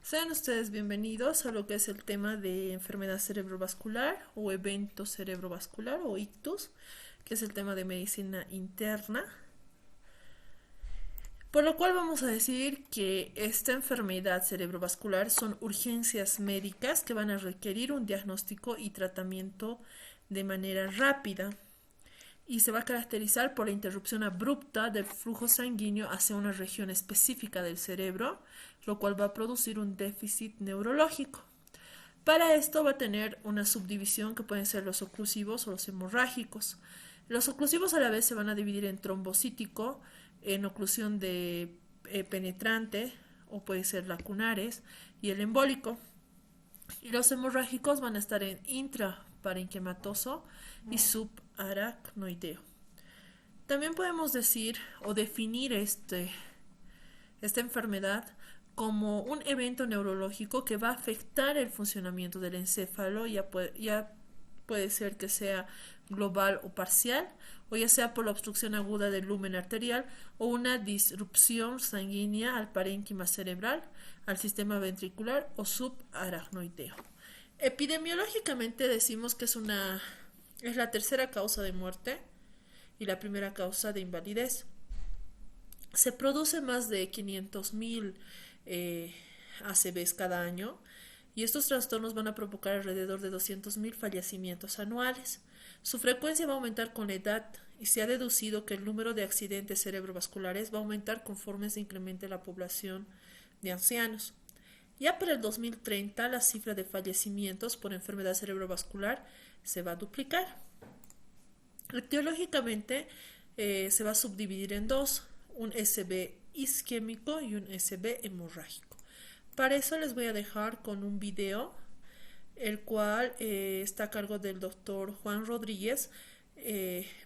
Sean ustedes bienvenidos a lo que es el tema de enfermedad cerebrovascular o evento cerebrovascular o ictus, que es el tema de medicina interna. Por lo cual vamos a decir que esta enfermedad cerebrovascular son urgencias médicas que van a requerir un diagnóstico y tratamiento de manera rápida y se va a caracterizar por la interrupción abrupta del flujo sanguíneo hacia una región específica del cerebro, lo cual va a producir un déficit neurológico. Para esto va a tener una subdivisión que pueden ser los oclusivos o los hemorrágicos. Los oclusivos a la vez se van a dividir en trombocítico, en oclusión de penetrante o puede ser lacunares y el embólico. Y los hemorrágicos van a estar en intraparenquimatoso y subaracnoideo. También podemos decir o definir esta enfermedad como un evento neurológico que va a afectar el funcionamiento del encéfalo, ya puede ser que sea global o parcial, o ya sea por la obstrucción aguda del lumen arterial o una disrupción sanguínea al parénquima cerebral, al sistema ventricular o subaracnoideo. Epidemiológicamente decimos que es la tercera causa de muerte y la primera causa de invalidez. Se produce más de 500.000 ACVs cada año y estos trastornos van a provocar alrededor de 200.000 fallecimientos anuales. Su frecuencia va a aumentar con la edad y se ha deducido que el número de accidentes cerebrovasculares va a aumentar conforme se incremente la población de ancianos. Ya para el 2030 la cifra de fallecimientos por enfermedad cerebrovascular se va a duplicar. Etiológicamente se va a subdividir en dos, un SB isquémico y un SB hemorrágico. Para eso les voy a dejar con un video, el cual está a cargo del doctor Juan Rodríguez,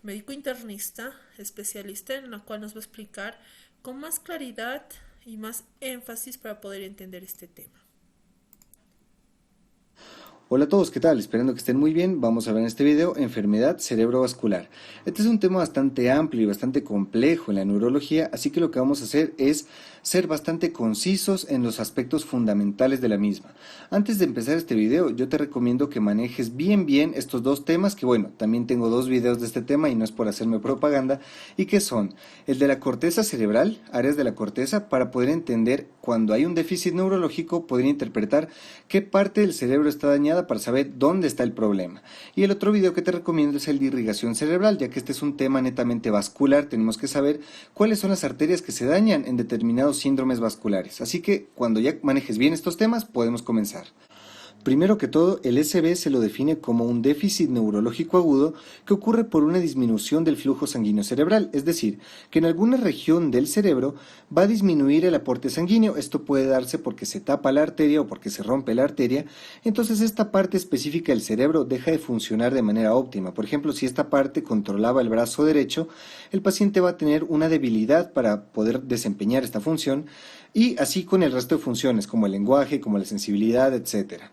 médico internista, especialista, en la cual nos va a explicar con más claridad y más énfasis para poder entender este tema. Hola a todos, ¿qué tal? Esperando que estén muy bien, vamos a ver en este video enfermedad cerebrovascular. Este es un tema bastante amplio y bastante complejo en la neurología, así que lo que vamos a hacer es ser bastante concisos en los aspectos fundamentales de la misma. Antes de empezar este video, yo te recomiendo que manejes bien estos dos temas, que bueno, también tengo dos videos de este tema y no es por hacerme propaganda, y que son el de la corteza cerebral, áreas de la corteza, para poder entender cuando hay un déficit neurológico, poder interpretar qué parte del cerebro está dañada para saber dónde está el problema. Y el otro video que te recomiendo es el de irrigación cerebral, ya que este es un tema netamente vascular, tenemos que saber cuáles son las arterias que se dañan en determinados síndromes vasculares. Así que cuando ya manejes bien estos temas, podemos comenzar. Primero que todo, el SB se lo define como un déficit neurológico agudo que ocurre por una disminución del flujo sanguíneo cerebral, es decir, que en alguna región del cerebro va a disminuir el aporte sanguíneo. Esto puede darse porque se tapa la arteria o porque se rompe la arteria, entonces esta parte específica del cerebro deja de funcionar de manera óptima. Por ejemplo, si esta parte controlaba el brazo derecho, el paciente va a tener una debilidad para poder desempeñar esta función, y así con el resto de funciones como el lenguaje, como la sensibilidad, etc.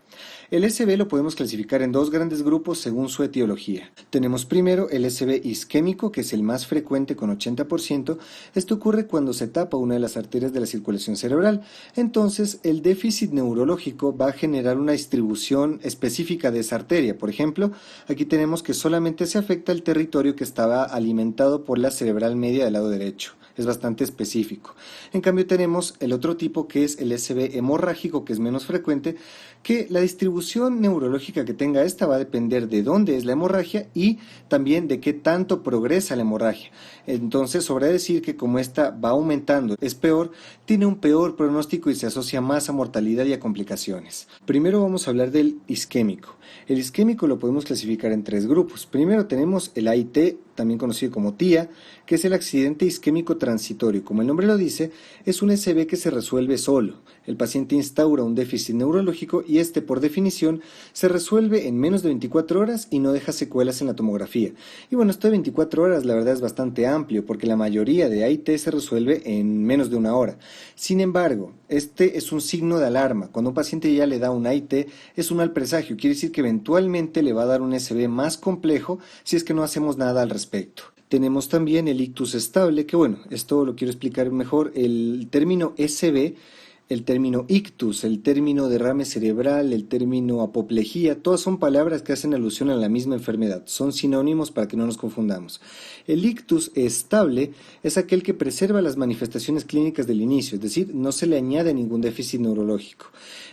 El SB lo podemos clasificar en dos grandes grupos según su etiología. Tenemos primero el SB isquémico, que es el más frecuente con 80%. Esto ocurre cuando se tapa una de las arterias de la circulación cerebral. Entonces, el déficit neurológico va a generar una distribución específica de esa arteria. Por ejemplo, aquí tenemos que solamente se afecta el territorio que estaba alimentado por la cerebral media del lado derecho. Es bastante específico. En cambio tenemos el otro tipo, que es el SB hemorrágico, que es menos frecuente, que la distribución neurológica que tenga esta va a depender de dónde es la hemorragia y también de qué tanto progresa la hemorragia. Entonces sobra decir que como esta va aumentando, es peor, tiene un peor pronóstico y se asocia más a mortalidad y a complicaciones. Primero vamos a hablar del isquémico. El isquémico lo podemos clasificar en tres grupos. Primero tenemos el AIT, también conocido como TIA, que es el accidente isquémico transitorio. Como el nombre lo dice, es un SB que se resuelve solo. El paciente instaura un déficit neurológico y este, por definición, se resuelve en menos de 24 horas y no deja secuelas en la tomografía. Y bueno, esto de 24 horas la verdad es bastante amplio, porque la mayoría de AIT se resuelve en menos de una hora. Sin embargo, este es un signo de alarma. Cuando un paciente ya le da un AIT, es un mal presagio. Quiere decir que eventualmente le va a dar un SB más complejo si es que no hacemos nada al respecto. Tenemos también el ictus estable, que bueno, esto lo quiero explicar mejor. El término SB el término ictus, el término derrame cerebral, el término apoplejía, todas son palabras que hacen alusión a la misma enfermedad, son sinónimos para que no nos confundamos. El ictus estable es aquel que preserva las manifestaciones clínicas del inicio, es decir, no se le añade ningún déficit neurológico.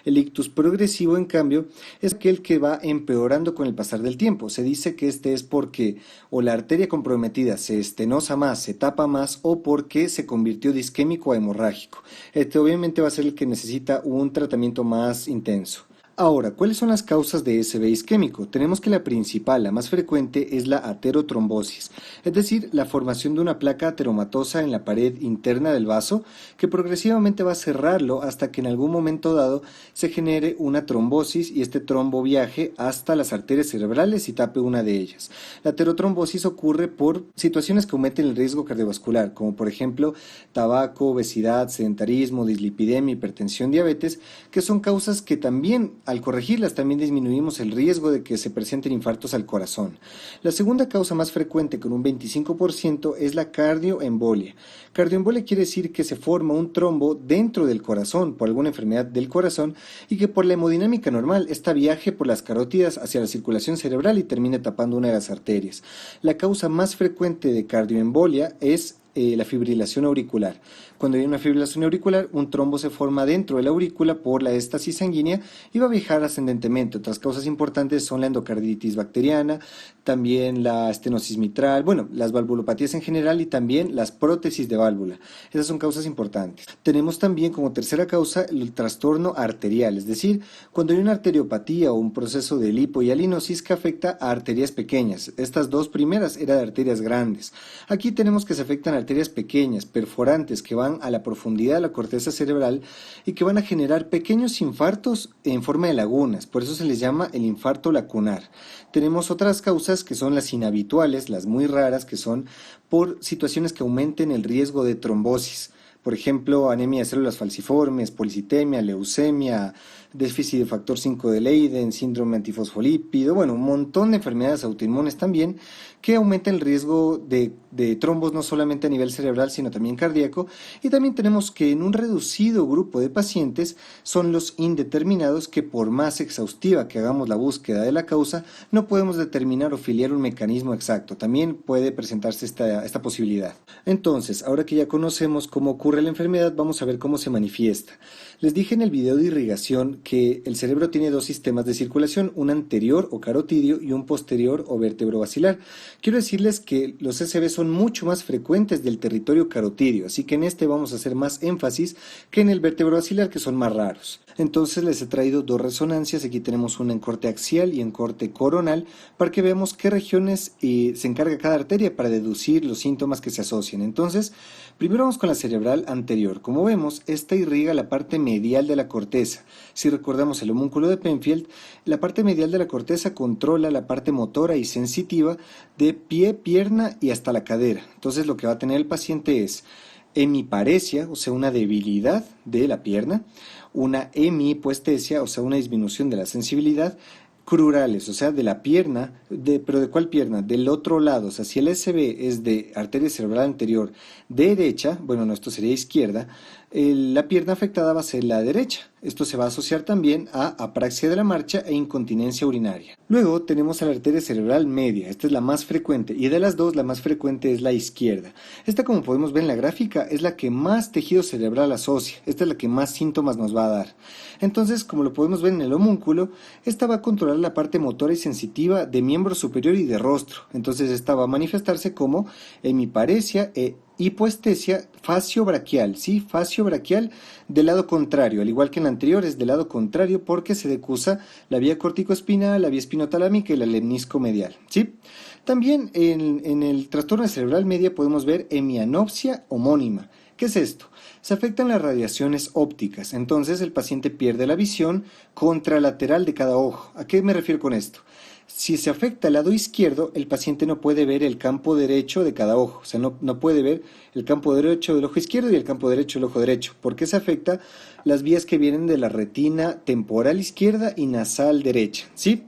El ictus progresivo, en cambio, es aquel que va empeorando con el pasar del tiempo. Se dice que este es porque o la arteria comprometida se estenosa más, se tapa más, o porque se convirtió de isquémico a hemorrágico. Este obviamente va a ser el que necesita un tratamiento más intenso. Ahora, ¿cuáles son las causas de SB isquémico? Tenemos que la principal, la más frecuente, es la aterotrombosis, es decir, la formación de una placa ateromatosa en la pared interna del vaso que progresivamente va a cerrarlo hasta que en algún momento dado se genere una trombosis y este trombo viaje hasta las arterias cerebrales y tape una de ellas. La aterotrombosis ocurre por situaciones que aumenten el riesgo cardiovascular, como por ejemplo tabaco, obesidad, sedentarismo, dislipidemia, hipertensión, diabetes, que son causas que también al corregirlas también disminuimos el riesgo de que se presenten infartos al corazón. La segunda causa más frecuente, con un 25%, es la cardioembolia. Cardioembolia quiere decir que se forma un trombo dentro del corazón por alguna enfermedad del corazón y que por la hemodinámica normal esta viaje por las carótidas hacia la circulación cerebral y termine tapando una de las arterias. La causa más frecuente de cardioembolia es la fibrilación auricular. Cuando hay una fibrilación auricular, un trombo se forma dentro de la aurícula por la éstasis sanguínea y va a viajar ascendentemente. Otras causas importantes son la endocarditis bacteriana, también la estenosis mitral, bueno, las valvulopatías en general y también las prótesis de válvula. Esas son causas importantes. Tenemos también como tercera causa el trastorno arterial, es decir, cuando hay una arteriopatía o un proceso de lipohialinosis que afecta a arterias pequeñas. Estas dos primeras eran de arterias grandes. Aquí tenemos que se afectan arterias pequeñas, perforantes, que van a la profundidad de la corteza cerebral y que van a generar pequeños infartos en forma de lagunas, por eso se les llama el infarto lacunar. Tenemos otras causas que son las inhabituales, las muy raras, que son por situaciones que aumenten el riesgo de trombosis. Por ejemplo, anemia de células falciformes, policitemia, leucemia, déficit de factor 5 de Leiden, síndrome antifosfolípido, bueno, un montón de enfermedades autoinmunes también que aumentan el riesgo de trombos no solamente a nivel cerebral sino también cardíaco. Y también tenemos que en un reducido grupo de pacientes son los indeterminados, que por más exhaustiva que hagamos la búsqueda de la causa no podemos determinar o filiar un mecanismo exacto. También puede presentarse esta posibilidad. Entonces, ahora que ya conocemos cómo ocurre la enfermedad, vamos a ver cómo se manifiesta. Les dije en el video de irrigación que el cerebro tiene dos sistemas de circulación, un anterior o carotidio y un posterior o vértebro-basilar. Quiero decirles que los SB son mucho más frecuentes del territorio carotidio, así que en este vamos a hacer más énfasis que en el vértebro-basilar, que son más raros. Entonces les he traído dos resonancias, aquí tenemos una en corte axial y en corte coronal, para que veamos qué regiones se encarga cada arteria para deducir los síntomas que se asocian. Entonces, primero vamos con la cerebral anterior. Como vemos, esta irriga la parte medial de la corteza. Si recordamos el homúnculo de Penfield, la parte medial de la corteza controla la parte motora y sensitiva de pie, pierna y hasta la cadera. Entonces lo que va a tener el paciente es hemiparesia, o sea, una debilidad de la pierna, una hemihipoestesia, o sea, una disminución de la sensibilidad, crurales, o sea, de la pierna, ¿pero de cuál pierna? Del otro lado, o sea, si el SB es de arteria cerebral anterior derecha, bueno, no, esto sería izquierda, la pierna afectada va a ser la derecha. Esto se va a asociar también a apraxia de la marcha e incontinencia urinaria. Luego tenemos a la arteria cerebral media, esta es la más frecuente, y de las dos la más frecuente es la izquierda. Esta, como podemos ver en la gráfica, es la que más tejido cerebral asocia, esta es la que más síntomas nos va a dar. Entonces, como lo podemos ver en el homúnculo, esta va a controlar la parte motora y sensitiva de miembro superior y de rostro. Entonces esta va a manifestarse como hemiparesia e hipoestesia facio-braquial, ¿sí? Facio-braquial del lado contrario, al igual que en la anterior es del lado contrario porque se decusa la vía corticoespinal, la vía espinotalámica y la lemnisco medial, ¿sí? También en el trastorno cerebral media podemos ver hemianopsia homónima. ¿Qué es esto? Se afectan las radiaciones ópticas, entonces el paciente pierde la visión contralateral de cada ojo. ¿A qué me refiero con esto? Si se afecta el lado izquierdo, el paciente no puede ver el campo derecho de cada ojo, o sea, no puede ver el campo derecho del ojo izquierdo y el campo derecho del ojo derecho, porque se afecta las vías que vienen de la retina temporal izquierda y nasal derecha, ¿sí?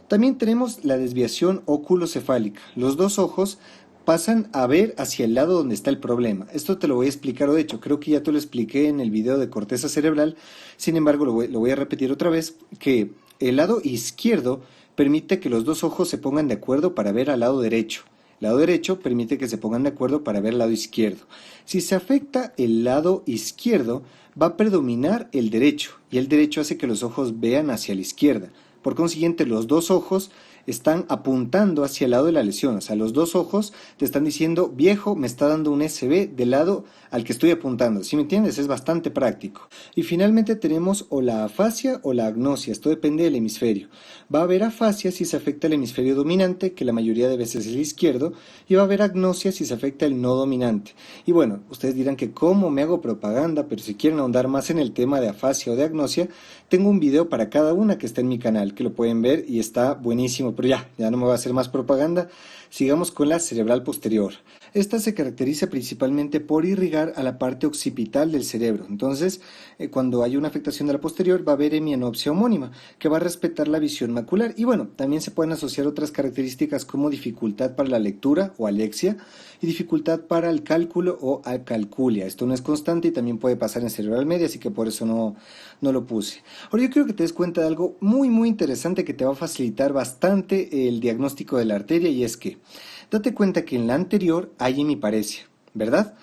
También tenemos la desviación oculocefálica. Los dos ojos pasan a ver hacia el lado donde está el problema. Esto te lo voy a explicar, o de hecho, creo que ya te lo expliqué en el video de corteza cerebral, sin embargo lo voy a repetir otra vez, que el lado izquierdo permite que los dos ojos se pongan de acuerdo para ver al lado derecho. El lado derecho permite que se pongan de acuerdo para ver al lado izquierdo. Si se afecta el lado izquierdo, va a predominar el derecho, y el derecho hace que los ojos vean hacia la izquierda. Por consiguiente, los dos ojos están apuntando hacia el lado de la lesión. O sea, los dos ojos te están diciendo, viejo, me está dando un SB del lado al que estoy apuntando. ¿Sí me entiendes? Es bastante práctico. Y finalmente tenemos o la afasia o la agnosia. Esto depende del hemisferio. Va a haber afasia si se afecta el hemisferio dominante, que la mayoría de veces es el izquierdo, y va a haber agnosia si se afecta el no dominante. Y bueno, ustedes dirán que cómo me hago propaganda, pero si quieren ahondar más en el tema de afasia o de agnosia, tengo un video para cada una que está en mi canal, que lo pueden ver y está buenísimo, pero ya no me voy a hacer más propaganda. Sigamos con la cerebral posterior. Esta se caracteriza principalmente por irrigar a la parte occipital del cerebro. Entonces, cuando hay una afectación de la posterior, va a haber hemianopsia homónima, que va a respetar la visión macular. Y bueno, también se pueden asociar otras características como dificultad para la lectura o alexia y dificultad para el cálculo o acalculia. Esto no es constante y también puede pasar en cerebral media, así que por eso no lo puse. Ahora yo quiero que te des cuenta de algo muy interesante que te va a facilitar bastante el diagnóstico de la arteria, y es que date cuenta que en la anterior hay hemiparesia, ¿verdad?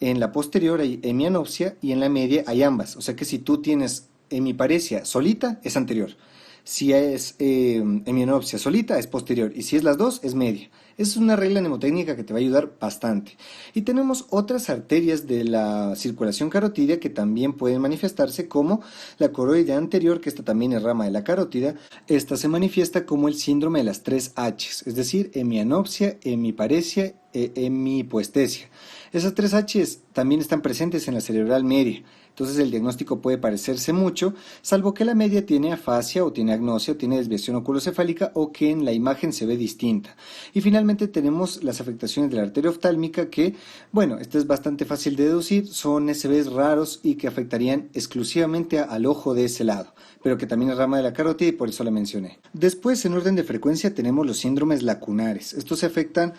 En la posterior hay hemianopsia y en la media hay ambas. O sea que si tú tienes hemiparesia solita, es anterior. Si es hemianopsia solita, es posterior. Y si es las dos, es media. Es una regla mnemotécnica que te va a ayudar bastante. Y tenemos otras arterias de la circulación carotidia que también pueden manifestarse, como la coroidea anterior, que esta también es rama de la carótida. Esta se manifiesta como el síndrome de las 3 H's, es decir, hemianopsia, hemiparesia e hemipoestesia. Esas 3 H's también están presentes en la cerebral media. Entonces el diagnóstico puede parecerse mucho, salvo que la media tiene afasia o tiene agnosia o tiene desviación oculocefálica, o que en la imagen se ve distinta. Y finalmente tenemos las afectaciones de la arteria oftálmica que, bueno, esto es bastante fácil de deducir, son SBs raros y que afectarían exclusivamente al ojo de ese lado, pero que también es rama de la carótida y por eso la mencioné. Después, en orden de frecuencia, tenemos los síndromes lacunares. Estos se afectan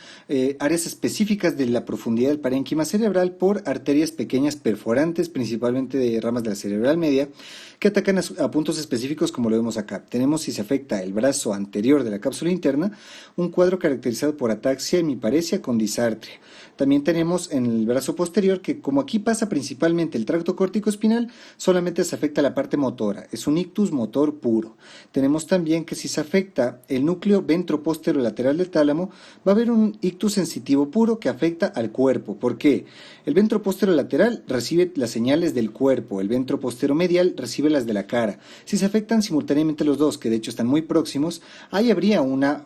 áreas específicas de la profundidad del parénquima cerebral por arterias pequeñas perforantes, principalmente de ramas de la cerebral media, que atacan a puntos específicos, como lo vemos acá. Tenemos, si se afecta el brazo anterior de la cápsula interna, un cuadro caracterizado por ataxia, hemiparesia con disartria. También tenemos en el brazo posterior que, como aquí pasa principalmente el tracto córtico-espinal, solamente se afecta la parte motora, es un ictus motor puro. Tenemos también que si se afecta el núcleo ventroposterolateral del tálamo, va a haber un ictus sensitivo puro que afecta al cuerpo. ¿Por qué? El ventroposterolateral recibe las señales del cuerpo, el ventroposteromedial recibe las de la cara. Si se afectan simultáneamente los dos, que de hecho están muy próximos, ahí habría una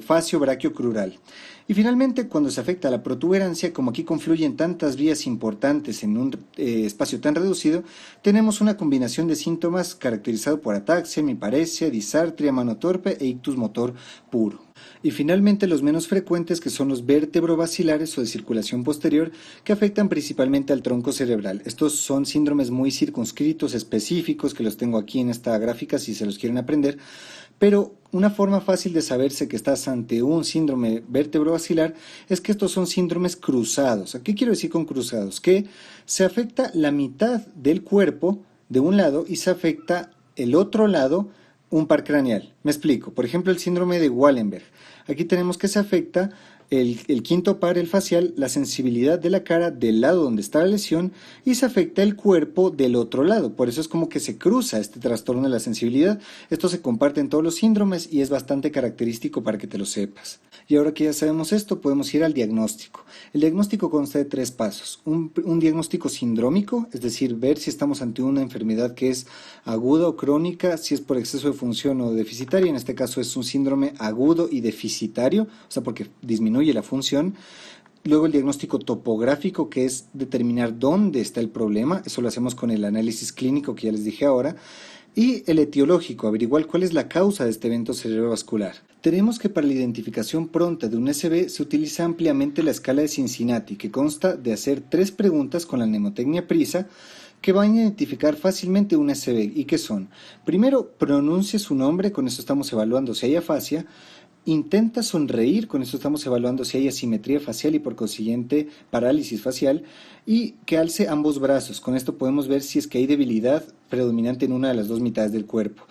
fascio brachiocrural. Y finalmente, cuando se afecta la protuberancia, como aquí confluyen tantas vías importantes en un espacio tan reducido, tenemos una combinación de síntomas caracterizado por ataxia, hemiparesia, disartria, mano torpe e ictus motor puro. Y finalmente los menos frecuentes, que son los vértebro-basilares o de circulación posterior, que afectan principalmente al tronco cerebral. Estos son síndromes muy circunscritos, específicos, que los tengo aquí en esta gráfica si se los quieren aprender, pero una forma fácil de saberse que estás ante un síndrome vértebro-basilar es que estos son síndromes cruzados. ¿Qué quiero decir con cruzados? Que se afecta la mitad del cuerpo de un lado y se afecta el otro lado, un par craneal. Me explico. Por ejemplo, el síndrome de Wallenberg. Aquí tenemos que se afecta el quinto par, el facial, la sensibilidad de la cara del lado donde está la lesión, y se afecta el cuerpo del otro lado. Por eso es como que se cruza este trastorno de la sensibilidad. Esto se comparte en todos los síndromes y es bastante característico para que te lo sepas. Y ahora que ya sabemos esto, podemos ir al diagnóstico. El diagnóstico consta de 3 pasos. Un diagnóstico sindrómico, es decir, ver si estamos ante una enfermedad que es aguda o crónica, si es por exceso de función o deficitaria. En este caso es un síndrome agudo y deficitario, o sea, porque disminuye la función. Luego el diagnóstico topográfico, que es determinar dónde está el problema. Eso lo hacemos con el análisis clínico que ya les dije ahora. Y el etiológico, averiguar cuál es la causa de este evento cerebrovascular. Tenemos que para la identificación pronta de un SB se utiliza ampliamente la escala de Cincinnati, que consta de hacer 3 preguntas con la mnemotecnia PRISA que van a identificar fácilmente un SB. ¿Y qué son? Primero, pronuncie su nombre, con eso estamos evaluando si hay afasia. intenta sonreír, con esto estamos evaluando si hay asimetría facial y por consiguiente parálisis facial, y que alce ambos brazos, con esto podemos ver si es que hay debilidad predominante en una de las dos mitades del cuerpo.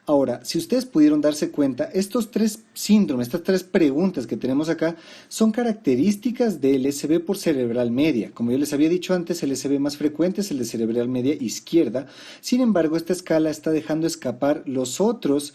Ahora, si ustedes pudieron darse cuenta, estos tres síndromes, estas tres preguntas que tenemos acá, son características del SB por cerebral media. Como yo les había dicho antes, el SB más frecuente es el de cerebral media izquierda. Sin embargo, esta escala está dejando escapar los otros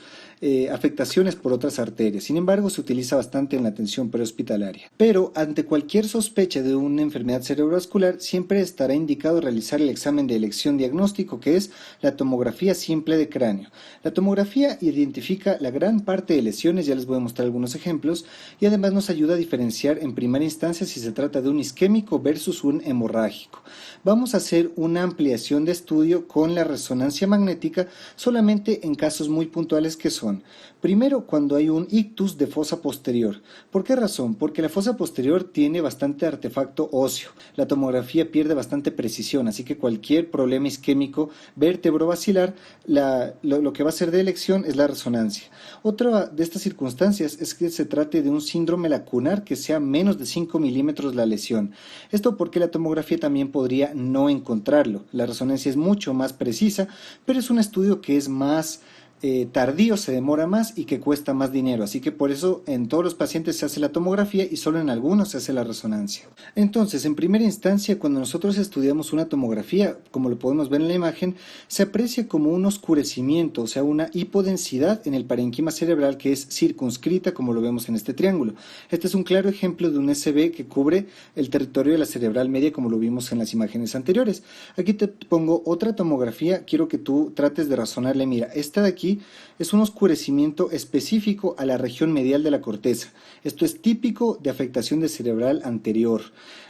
afectaciones por otras arterias. Sin embargo, se utiliza bastante en la atención prehospitalaria. Pero ante cualquier sospecha de una enfermedad cerebrovascular, siempre estará indicado realizar el examen de elección diagnóstico, que es la tomografía simple de cráneo. La tomografía identifica la gran parte de lesiones, ya les voy a mostrar algunos ejemplos, y además nos ayuda a diferenciar en primera instancia si se trata de un isquémico versus un hemorrágico. Vamos a hacer una ampliación de estudio con la resonancia magnética solamente en casos muy puntuales que son: primero, cuando hay un ictus de fosa posterior. ¿Por qué razón? Porque la fosa posterior tiene bastante artefacto óseo. La tomografía pierde bastante precisión, así que cualquier problema isquémico vértebro-basilar, lo que va a ser de elección es la resonancia. Otra de estas circunstancias es que se trate de un síndrome lacunar que sea menos de 5 milímetros la lesión. Esto porque la tomografía también podría no encontrarlo. La resonancia es mucho más precisa, pero es un estudio que es más tardío, se demora más y que cuesta más dinero, así que por eso en todos los pacientes se hace la tomografía y solo en algunos se hace la resonancia. Entonces, en primera instancia, cuando nosotros estudiamos una tomografía, como lo podemos ver en la imagen, se aprecia como un oscurecimiento, o sea, una hipodensidad en el parénquima cerebral que es circunscrita, como lo vemos en este triángulo. Este es un claro ejemplo de un SB que cubre el territorio de la cerebral media, como lo vimos en las imágenes anteriores. Aquí te pongo otra tomografía, quiero que tú trates de razonarle. Mira, esta de aquí es un oscurecimiento específico a la región medial de la corteza. Esto es típico de afectación de cerebral anterior.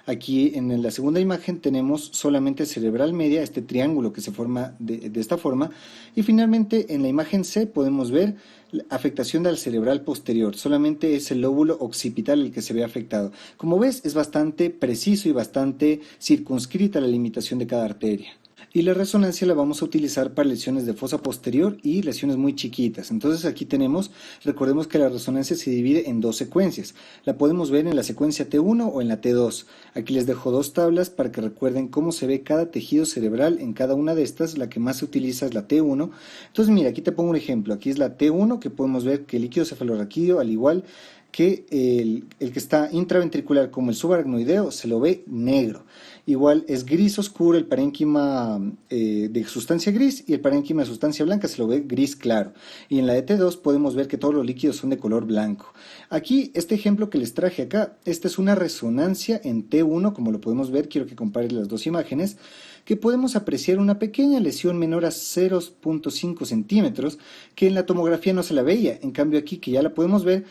Aquí en la segunda imagen tenemos solamente cerebral media, este triángulo que se forma de esta forma, y finalmente en la imagen C podemos ver la afectación del cerebral posterior. Solamente es el lóbulo occipital el que se ve afectado. Como ves, es bastante preciso y bastante circunscrita la limitación de cada arteria. Y la resonancia la vamos a utilizar para lesiones de fosa posterior y lesiones muy chiquitas. Entonces aquí tenemos, recordemos que la resonancia se divide en dos secuencias. La podemos ver en la secuencia T1 o en la T2. Aquí les dejo dos tablas para que recuerden cómo se ve cada tejido cerebral en cada una de estas. La que más se utiliza es la T1. Entonces mira, aquí te pongo un ejemplo. Aquí es la T1, que podemos ver que el líquido cefalorraquídeo, al igual que el que está intraventricular como el subaracnoideo, se lo ve negro. Igual es gris oscuro el parénquima de sustancia gris, y el parénquima de sustancia blanca se lo ve gris claro. Y en la de T2 podemos ver que todos los líquidos son de color blanco. Aquí, este ejemplo que les traje acá, esta es una resonancia en T1, como lo podemos ver, quiero que compares las dos imágenes, que podemos apreciar una pequeña lesión menor a 0.5 centímetros, que en la tomografía no se la veía. En cambio aquí, que ya la podemos ver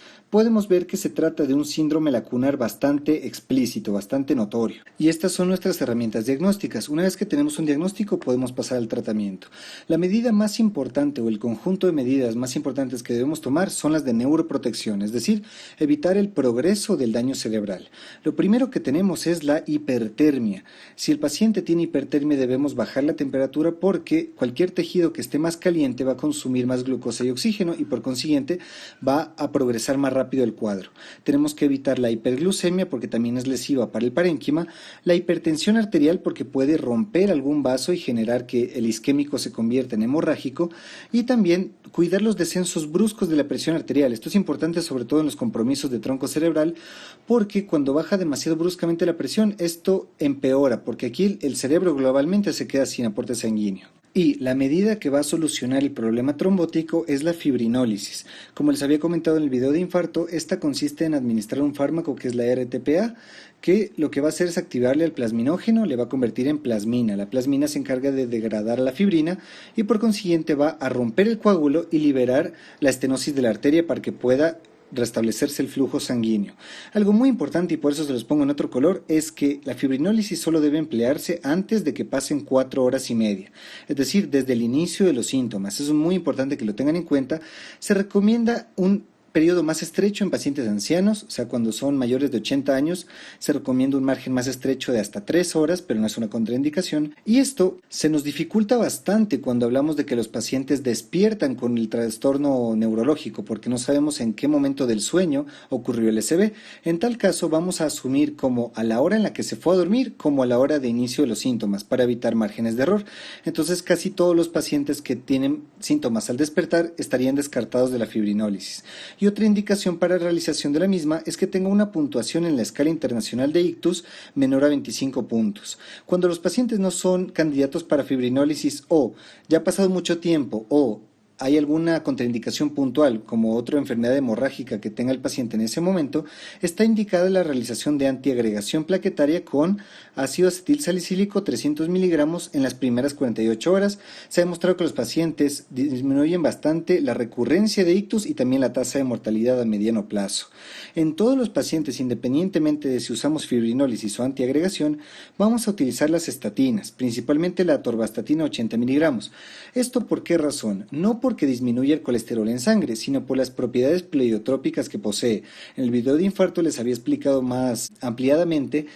que se trata de un síndrome lacunar bastante explícito, bastante notorio. Y estas son nuestras herramientas diagnósticas. Una vez que tenemos un diagnóstico, podemos pasar al tratamiento. La medida más importante o el conjunto de medidas más importantes que debemos tomar son las de neuroprotección, es decir, evitar el progreso del daño cerebral. Lo primero que tenemos es la hipertermia. Si el paciente tiene hipertermia, debemos bajar la temperatura porque cualquier tejido que esté más caliente va a consumir más glucosa y oxígeno y por consiguiente va a progresar más rápido el cuadro. Tenemos que evitar la hiperglucemia porque también es lesiva para el parénquima, la hipertensión arterial porque puede romper algún vaso y generar que el isquémico se convierta en hemorrágico, y también cuidar los descensos bruscos de la presión arterial. Esto es importante sobre todo en los compromisos de tronco cerebral porque cuando baja demasiado bruscamente la presión, esto empeora porque aquí el cerebro globalmente se queda sin aporte sanguíneo. Y la medida que va a solucionar el problema trombótico es la fibrinólisis. Como les había comentado en el video de infarto, esta consiste en administrar un fármaco que es la RTPA, que lo que va a hacer es activarle al plasminógeno, le va a convertir en plasmina. La plasmina se encarga de degradar a la fibrina y por consiguiente va a romper el coágulo y liberar la estenosis de la arteria para que pueda restablecerse el flujo sanguíneo. Algo muy importante, y por eso se los pongo en otro color, es que la fibrinólisis solo debe emplearse antes de que pasen 4 horas y media, es decir, desde el inicio de los síntomas. Eso es muy importante que lo tengan en cuenta. Se recomienda un periodo más estrecho en pacientes ancianos, o sea, cuando son mayores de 80 años, se recomienda un margen más estrecho de hasta 3 horas, pero no es una contraindicación. Y esto se nos dificulta bastante cuando hablamos de que los pacientes despiertan con el trastorno neurológico, porque no sabemos en qué momento del sueño ocurrió el SB. En tal caso, vamos a asumir como a la hora en la que se fue a dormir, como a la hora de inicio de los síntomas, para evitar márgenes de error. Entonces, casi todos los pacientes que tienen síntomas al despertar estarían descartados de la fibrinólisis. Y otra indicación para realización de la misma es que tenga una puntuación en la escala internacional de ictus menor a 25 puntos. Cuando los pacientes no son candidatos para fibrinólisis o ya ha pasado mucho tiempo o hay alguna contraindicación puntual, como otra enfermedad hemorrágica que tenga el paciente en ese momento, está indicada la realización de antiagregación plaquetaria con ácido acetil salicílico 300 miligramos en las primeras 48 horas. Se ha demostrado que los pacientes disminuyen bastante la recurrencia de ictus y también la tasa de mortalidad a mediano plazo. En todos los pacientes, independientemente de si usamos fibrinólisis o antiagregación, vamos a utilizar las estatinas, principalmente la atorvastatina 80 miligramos. ¿Esto por qué razón? No porque disminuye el colesterol en sangre, sino por las propiedades pleiotrópicas que posee. En el video de infarto les había explicado más ampliadamente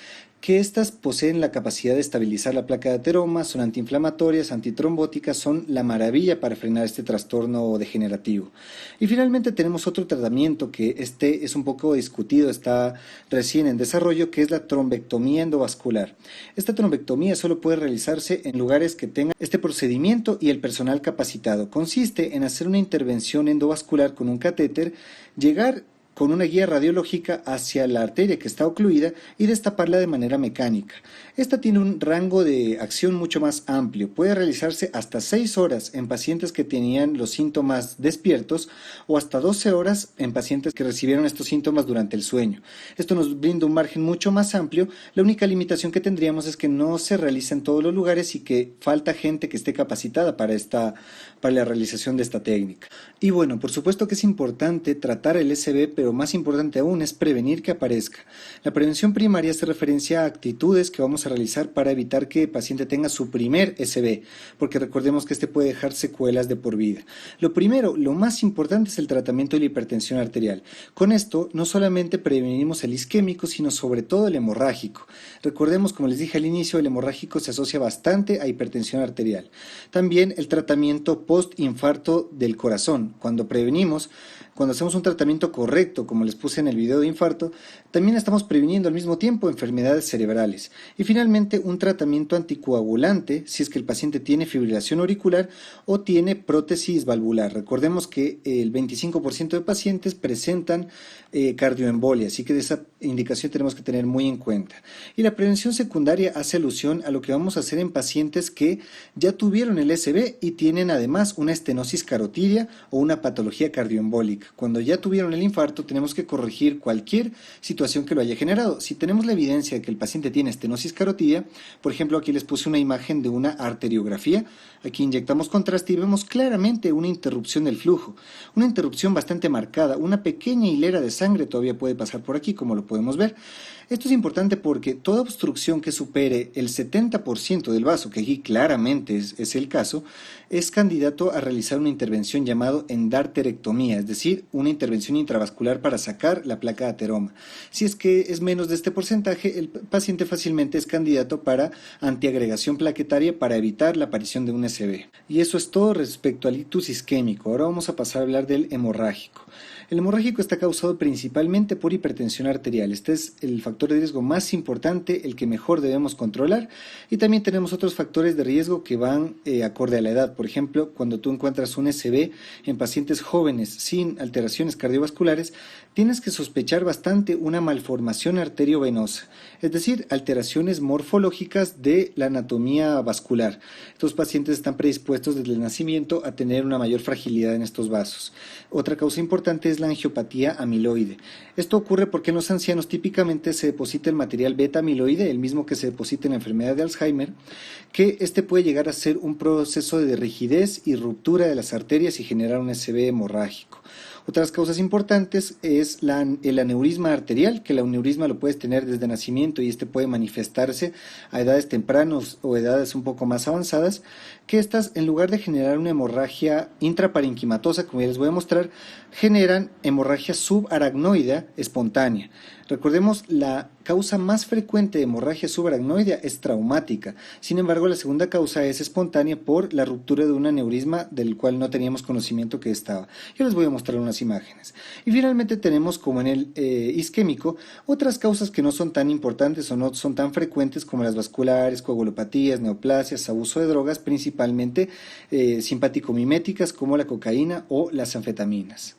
que estas poseen la capacidad de estabilizar la placa de ateroma, son antiinflamatorias, antitrombóticas, son la maravilla para frenar este trastorno degenerativo. Y finalmente tenemos otro tratamiento que es un poco discutido, está recién en desarrollo, que es la trombectomía endovascular. Esta trombectomía solo puede realizarse en lugares que tengan este procedimiento y el personal capacitado. Consiste en hacer una intervención endovascular con un catéter, llegar con una guía radiológica hacia la arteria que está ocluida y destaparla de manera mecánica. Esta tiene un rango de acción mucho más amplio, puede realizarse hasta 6 horas en pacientes que tenían los síntomas despiertos o hasta 12 horas en pacientes que recibieron estos síntomas durante el sueño. Esto nos brinda un margen mucho más amplio, la única limitación que tendríamos es que no se realiza en todos los lugares y que falta gente que esté capacitada para la realización de esta técnica. Y bueno, por supuesto que es importante tratar el SB, pero más importante aún es prevenir que aparezca. La prevención primaria hace referencia a actitudes que vamos a realizar para evitar que el paciente tenga su primer SB, porque recordemos que este puede dejar secuelas de por vida. Lo primero, lo más importante es el tratamiento de la hipertensión arterial. Con esto no solamente prevenimos el isquémico, sino sobre todo el hemorrágico. Recordemos, como les dije al inicio, el hemorrágico se asocia bastante a hipertensión arterial. También el tratamiento post-infarto del corazón. Cuando hacemos un tratamiento correcto, como les puse en el video de infarto, también estamos previniendo al mismo tiempo enfermedades cerebrales. Y finalmente, un tratamiento anticoagulante si es que el paciente tiene fibrilación auricular o tiene prótesis valvular. Recordemos que el 25% de pacientes presentan cardioembolia, así que de esa indicación tenemos que tener muy en cuenta. Y la prevención secundaria hace alusión a lo que vamos a hacer en pacientes que ya tuvieron el SB y tienen además una estenosis carotidia o una patología cardioembólica. Cuando ya tuvieron el infarto, tenemos que corregir cualquier situación que lo haya generado. Si tenemos la evidencia de que el paciente tiene estenosis carotidia, por ejemplo, aquí les puse una imagen de una arteriografía. Aquí inyectamos contraste y vemos claramente una interrupción del flujo, una interrupción bastante marcada, una pequeña hilera de sangre todavía puede pasar por aquí, como lo podemos ver. Esto es importante porque toda obstrucción que supere el 70% del vaso, que aquí claramente es el caso, es candidato a realizar una intervención llamada endarterectomía, es decir, una intervención intravascular para sacar la placa de ateroma. Si es que es menos de este porcentaje, el paciente fácilmente es candidato para antiagregación plaquetaria para evitar la aparición de un SB. Y eso es todo respecto al ictus isquémico. Ahora vamos a pasar a hablar del hemorrágico. El hemorrágico está causado principalmente por hipertensión arterial. Este es el factor de riesgo más importante, el que mejor debemos controlar. Y también tenemos otros factores de riesgo que van acorde a la edad. Por ejemplo, cuando tú encuentras un SB en pacientes jóvenes sin alteraciones cardiovasculares, tienes que sospechar bastante una malformación arteriovenosa, es decir, alteraciones morfológicas de la anatomía vascular. Estos pacientes están predispuestos desde el nacimiento a tener una mayor fragilidad en estos vasos. Otra causa importante es la angiopatía amiloide. Esto ocurre porque en los ancianos típicamente se deposita el material beta amiloide, el mismo que se deposita en la enfermedad de Alzheimer, que este puede llegar a ser un proceso de rigidez y ruptura de las arterias y generar un SB hemorrágico. Otras causas importantes es el aneurisma arterial, que el aneurisma lo puedes tener desde nacimiento y este puede manifestarse a edades tempranas o edades un poco más avanzadas, que estas, en lugar de generar una hemorragia intraparenquimatosa, como ya les voy a mostrar, generan hemorragia subaracnoidea espontánea. Recordemos, la causa más frecuente de hemorragia subaracnoidea es traumática. Sin embargo, la segunda causa es espontánea por la ruptura de un aneurisma del cual no teníamos conocimiento que estaba. Yo les voy a mostrar unas imágenes. Y finalmente tenemos, como en el isquémico, otras causas que no son tan importantes o no son tan frecuentes como las vasculares, coagulopatías, neoplasias, abuso de drogas, principalmente simpático-miméticas como la cocaína o las anfetaminas.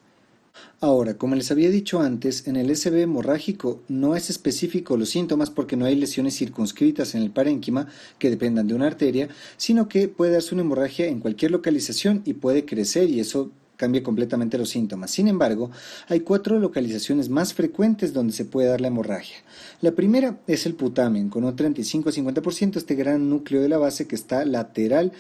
Ahora, como les había dicho antes, en el SB hemorrágico no es específico los síntomas porque no hay lesiones circunscritas en el parénquima que dependan de una arteria, sino que puede darse una hemorragia en cualquier localización y puede crecer y eso cambia completamente los síntomas. Sin embargo, hay 4 localizaciones más frecuentes donde se puede dar la hemorragia. La primera es el putamen, con un 35-50%, este gran núcleo de la base que está lateral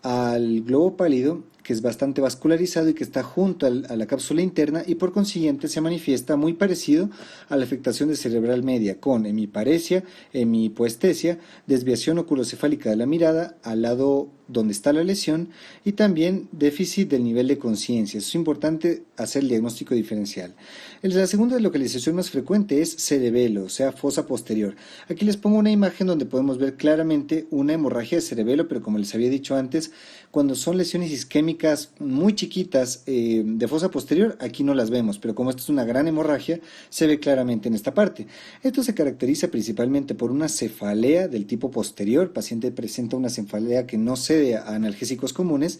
al globo pálido, que es bastante vascularizado y que está junto a la cápsula interna y por consiguiente se manifiesta muy parecido a la afectación de cerebral media, con hemiparesia, hemipoestesia, desviación oculocefálica de la mirada al lado donde está la lesión y también déficit del nivel de conciencia. Es importante hacer el diagnóstico diferencial. La segunda localización más frecuente es cerebelo, o sea, fosa posterior. Aquí les pongo una imagen donde podemos ver claramente una hemorragia de cerebelo, pero como les había dicho antes, cuando son lesiones isquémicas muy chiquitas de fosa posterior, aquí no las vemos, pero como esta es una gran hemorragia, se ve claramente en esta parte. Esto se caracteriza principalmente por una cefalea del tipo posterior. El paciente presenta una cefalea que no cede a analgésicos comunes,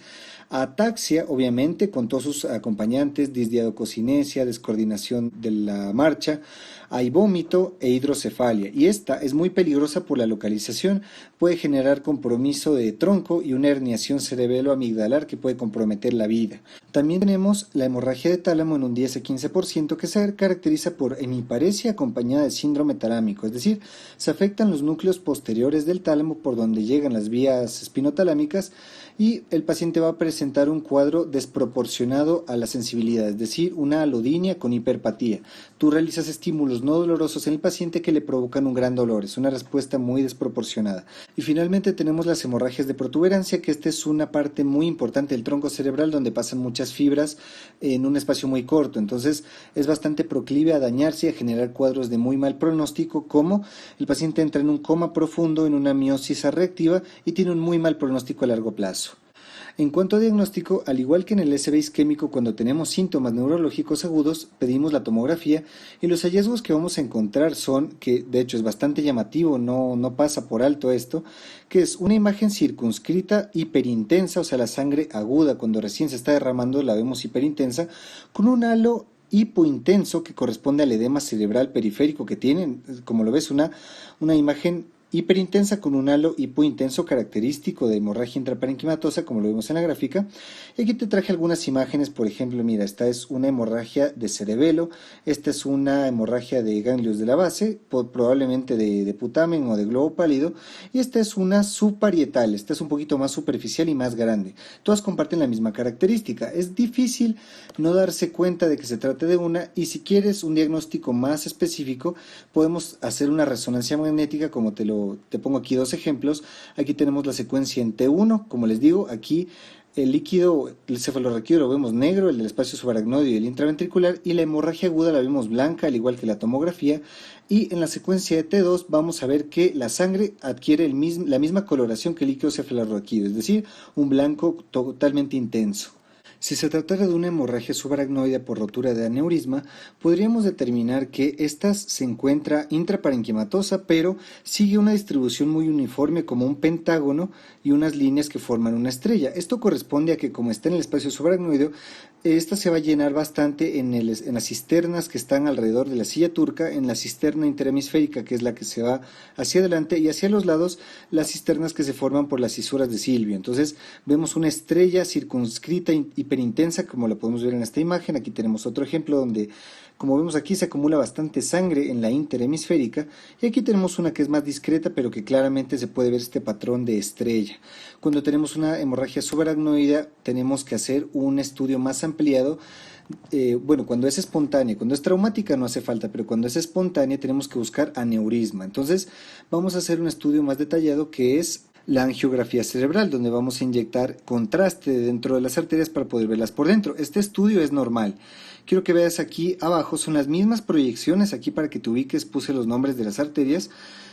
ataxia, obviamente, con todos sus acompañantes, disdiadococinesia, descoordinación de la marcha, hay vómito e hidrocefalia, y esta es muy peligrosa por la localización, puede generar compromiso de tronco y una herniación cerebelo-amigdalar que puede comprometer la vida. También tenemos la hemorragia de tálamo en un 10 a 15% que se caracteriza por hemiparesia acompañada de síndrome talámico, es decir, se afectan los núcleos posteriores del tálamo por donde llegan las vías espinotalámicas y el paciente va a presentar un cuadro desproporcionado a la sensibilidad, es decir, una alodinia con hiperpatía. Tú realizas estímulos no dolorosos en el paciente que le provocan un gran dolor, es una respuesta muy desproporcionada. Y finalmente tenemos las hemorragias de protuberancia, que esta es una parte muy importante del tronco cerebral donde pasan muchas fibras en un espacio muy corto, entonces es bastante proclive a dañarse y a generar cuadros de muy mal pronóstico, como el paciente entra en un coma profundo, en una miosis reactiva y tiene un muy mal pronóstico a largo plazo. En cuanto a diagnóstico, al igual que en el SB isquémico, cuando tenemos síntomas neurológicos agudos, pedimos la tomografía y los hallazgos que vamos a encontrar son, que de hecho es bastante llamativo, no pasa por alto esto, que es una imagen circunscrita hiperintensa, o sea, la sangre aguda cuando recién se está derramando la vemos hiperintensa, con un halo hipointenso que corresponde al edema cerebral periférico que tienen, como lo ves, una imagen hiperintensa con un halo hipointenso característico de hemorragia intraparenquimatosa, como lo vemos en la gráfica. Y aquí te traje algunas imágenes, por ejemplo, mira, esta es una hemorragia de cerebelo, esta es una hemorragia de ganglios de la base, probablemente de putamen o de globo pálido, y esta es una subparietal, esta es un poquito más superficial y más grande. Todas comparten la misma característica. Es difícil no darse cuenta de que se trata de una, y si quieres un diagnóstico más específico, podemos hacer una resonancia magnética, como te pongo aquí 2 ejemplos. Aquí tenemos la secuencia en T1, como les digo, aquí el líquido, el cefalorraquídeo lo vemos negro, el del espacio subaracnoideo y el intraventricular, y la hemorragia aguda la vemos blanca, al igual que la tomografía, y en la secuencia de T2 vamos a ver que la sangre adquiere la misma coloración que el líquido cefalorraquídeo, es decir, un blanco totalmente intenso. Si se tratara de una hemorragia subaracnoidea por rotura de aneurisma, podríamos determinar que ésta se encuentra intraparenquimatosa, pero sigue una distribución muy uniforme como un pentágono y unas líneas que forman una estrella. Esto corresponde a que, como está en el espacio subaracnoideo, esta se va a llenar bastante en las cisternas que están alrededor de la silla turca, en la cisterna interhemisférica, que es la que se va hacia adelante, y hacia los lados las cisternas que se forman por las cisuras de Silvio. Entonces vemos una estrella circunscrita y hiperintensa, como la podemos ver en esta imagen. Aquí tenemos otro ejemplo donde, como vemos aquí, se acumula bastante sangre en la interhemisférica, y aquí tenemos una que es más discreta, pero que claramente se puede ver este patrón de estrella. Cuando tenemos una hemorragia subaracnoidea, tenemos que hacer un estudio más ampliado. Bueno, cuando es espontánea, cuando es traumática no hace falta, pero cuando es espontánea tenemos que buscar aneurisma. Entonces vamos a hacer un estudio más detallado que es la angiografía cerebral, donde vamos a inyectar contraste dentro de las arterias para poder verlas por dentro. Este estudio es normal. Quiero que veas aquí abajo, son las mismas proyecciones, aquí para que te ubiques puse los nombres de las arterias,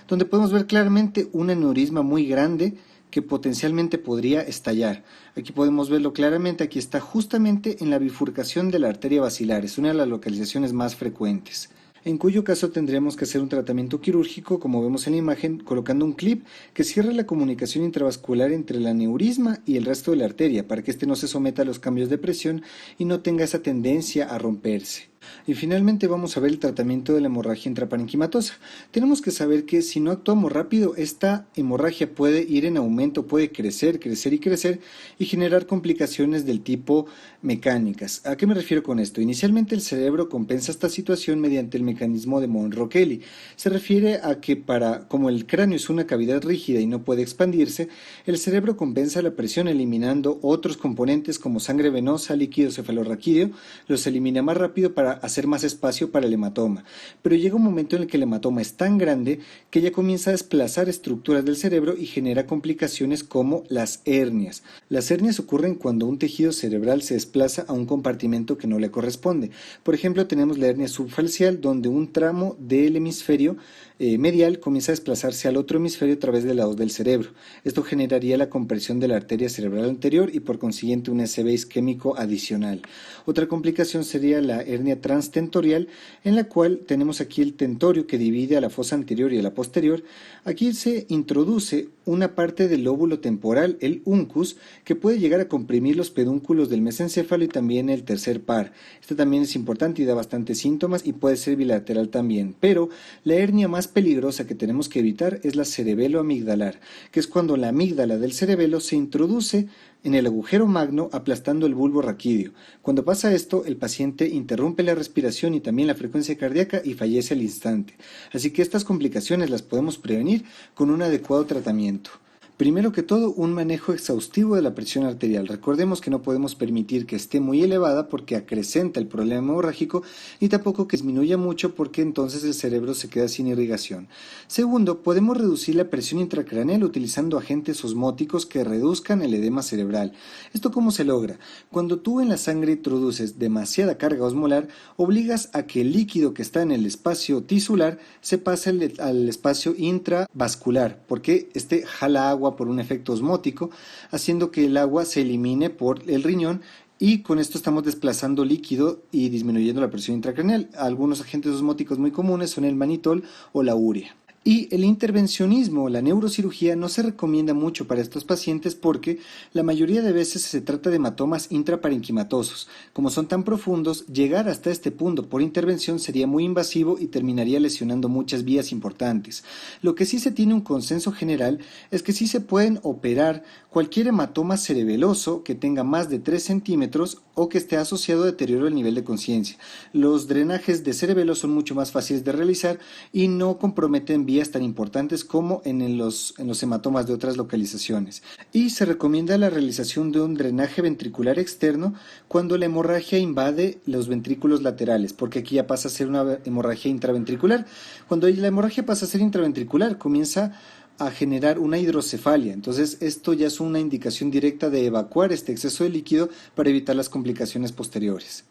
donde podemos ver claramente un aneurisma muy grande que potencialmente podría estallar. Aquí podemos verlo claramente, aquí está justamente en la bifurcación de la arteria basilar, es una de las localizaciones más frecuentes, en cuyo caso tendremos que hacer un tratamiento quirúrgico, como vemos en la imagen, colocando un clip que cierre la comunicación intravascular entre el aneurisma y el resto de la arteria, para que éste no se someta a los cambios de presión y no tenga esa tendencia a romperse. Y finalmente vamos a ver el tratamiento de la hemorragia intraparenquimatosa. Tenemos que saber que si no actuamos rápido, esta hemorragia puede ir en aumento, puede crecer, crecer y crecer y generar complicaciones del tipo mecánicas. ¿A qué me refiero con esto? Inicialmente el cerebro compensa esta situación mediante el mecanismo de Monro-Kelly. Se refiere a que como el cráneo es una cavidad rígida y no puede expandirse, el cerebro compensa la presión eliminando otros componentes como sangre venosa, líquido cefalorraquídeo, los elimina más rápido para hacer más espacio para el hematoma. Pero llega un momento en el que el hematoma es tan grande que ya comienza a desplazar estructuras del cerebro y genera complicaciones como las hernias. Las hernias ocurren cuando un tejido cerebral se desplaza a un compartimento que no le corresponde. Por ejemplo, tenemos la hernia subfalcial, donde un tramo del hemisferio medial comienza a desplazarse al otro hemisferio a través de lados del cerebro. Esto generaría la compresión de la arteria cerebral anterior y por consiguiente un SB isquémico adicional. Otra complicación sería la hernia transtentorial, en la cual tenemos aquí el tentorio que divide a la fosa anterior y a la posterior. Aquí se introduce una parte del lóbulo temporal, el uncus, que puede llegar a comprimir los pedúnculos del mesencéfalo y también el tercer par. Esto también es importante y da bastantes síntomas y puede ser bilateral también, pero la hernia más peligrosa que tenemos que evitar es la cerebelo-amigdalar, que es cuando la amígdala del cerebelo se introduce en el agujero magno aplastando el bulbo raquídeo. Cuando pasa esto, el paciente interrumpe la respiración y también la frecuencia cardíaca y fallece al instante. Así que estas complicaciones las podemos prevenir con un adecuado tratamiento. Primero que todo, un manejo exhaustivo de la presión arterial. Recordemos que no podemos permitir que esté muy elevada porque acrecenta el problema hemorrágico y tampoco que disminuya mucho porque entonces el cerebro se queda sin irrigación. Segundo, podemos reducir la presión intracraneal utilizando agentes osmóticos que reduzcan el edema cerebral. ¿Esto cómo se logra? Cuando tú en la sangre introduces demasiada carga osmolar, obligas a que el líquido que está en el espacio tisular se pase al espacio intravascular, porque este jala agua por un efecto osmótico, haciendo que el agua se elimine por el riñón y con esto estamos desplazando líquido y disminuyendo la presión intracraneal. Algunos agentes osmóticos muy comunes son el manitol o la urea. Y el intervencionismo, la neurocirugía, no se recomienda mucho para estos pacientes porque la mayoría de veces se trata de hematomas intraparenquimatosos. Como son tan profundos, llegar hasta este punto por intervención sería muy invasivo y terminaría lesionando muchas vías importantes. Lo que sí se tiene un consenso general es que sí se pueden operar cualquier hematoma cerebeloso que tenga más de 3 centímetros o que esté asociado a deterioro del nivel de conciencia. Los drenajes de cerebelo son mucho más fáciles de realizar y no comprometen vías tan importantes como en los hematomas de otras localizaciones. Y se recomienda la realización de un drenaje ventricular externo cuando la hemorragia invade los ventrículos laterales, porque aquí ya pasa a ser una hemorragia intraventricular. Cuando la hemorragia pasa a ser intraventricular, comienza a generar una hidrocefalia. Entonces esto ya es una indicación directa de evacuar este exceso de líquido para evitar las complicaciones posteriores.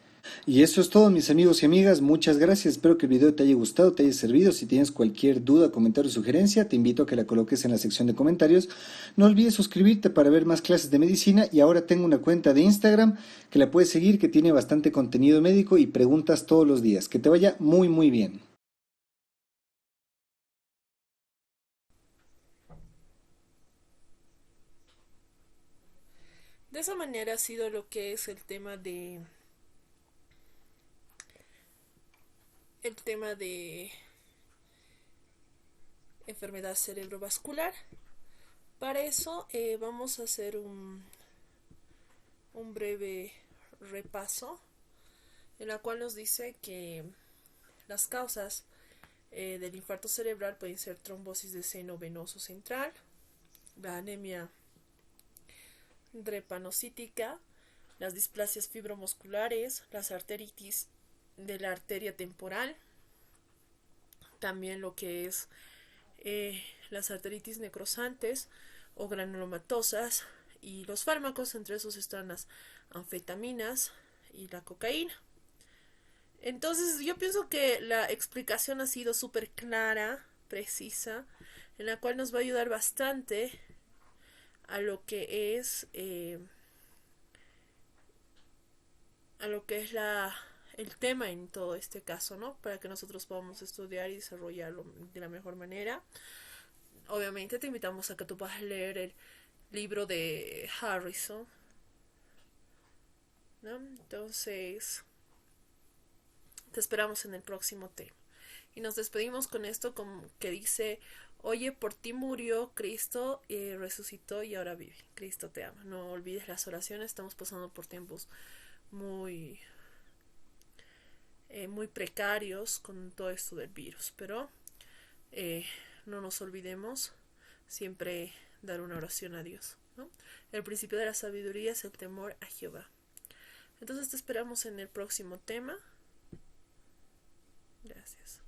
Y eso es todo, mis amigos y amigas, muchas gracias, espero que el video te haya gustado, te haya servido. Si tienes cualquier duda, comentario o sugerencia, te invito a que la coloques en la sección de comentarios. No olvides suscribirte para ver más clases de medicina y ahora tengo una cuenta de Instagram que la puedes seguir, que tiene bastante contenido médico y preguntas todos los días. Que te vaya muy muy bien. De esa manera ha sido lo que es el tema de enfermedad cerebrovascular. Para eso vamos a hacer un breve repaso en la cual nos dice que las causas del infarto cerebral pueden ser trombosis de seno venoso central, la anemia drepanocítica, las displasias fibromusculares, las arteritis de la arteria temporal, también lo que es las arteritis necrosantes o granulomatosas, y los fármacos, entre esos están las anfetaminas y la cocaína. Entonces yo pienso que la explicación ha sido súper clara, precisa, en la cual nos va a ayudar bastante a lo que es el tema en todo este caso, ¿no? Para que nosotros podamos estudiar y desarrollarlo de la mejor manera. Obviamente te invitamos a que tú puedas leer el libro de Harrison, ¿no? Entonces, te esperamos en el próximo tema. Y nos despedimos con esto que dice: oye, por ti murió Cristo, resucitó y ahora vive. Cristo te ama. No olvides las oraciones. Estamos pasando por tiempos muy muy precarios con todo esto del virus, pero no nos olvidemos siempre dar una oración a Dios, ¿no? El principio de la sabiduría es el temor a Jehová. Entonces te esperamos en el próximo tema. Gracias.